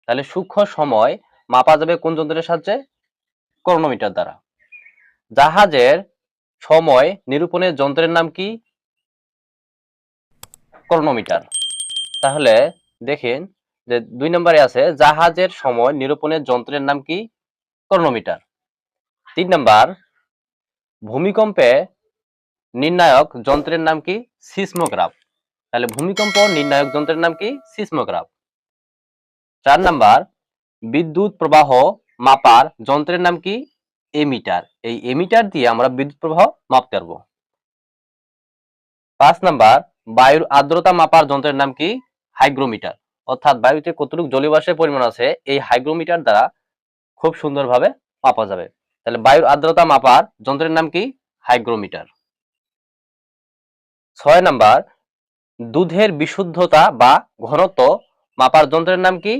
তাহলে সূক্ষ্ম সময় মাপা যাবে কোন যন্ত্রের সাহায্যে? ক্রোনোমিটার দ্বারা। জাহাজের সময় নিরূপণের যন্ত্রের নাম কি? ক্রোনোমিটার। তাহলে দেখেন যে 2 নম্বরে আছে জাহাজের সময় নিরূপণের যন্ত্রের নাম কি? ক্রোনোমিটার। 3 নাম্বার ভূমিকম্পে নির্ণায়ক যন্ত্রের নাম কি? সিসমোগ্রাফ। তাহলে ভূমিকম্প নির্ণায়ক যন্ত্রের নাম কি? সিসমোগ্রাফ। 4 নাম্বার বিদ্যুৎ প্রবাহ মাপার যন্ত্রের নাম কি? এমিটার। এই এমিটার দিয়ে আমরা বিদ্যুৎ প্রবাহ মাপতে পারবো। 5 নাম্বার বায়ুর আর্দ্রতা মাপার যন্ত্রের নাম কি? হাইগ্রোমিটার। অর্থাৎ বায়ুতে কতটুকু জলীয়বাষ্পের পরিমাণ আছে এই হাইগ্রোমিটার দ্বারা খুব সুন্দরভাবে মাপা যাবে। তাহলে বায়ুর আর্দ্রতা মাপার যন্ত্রের নাম কি? হাইগ্রোমিটার। 6 নাম্বার দুধের বিশুদ্ধতা বা ঘনত্ব মাপার যন্ত্রের নাম কি?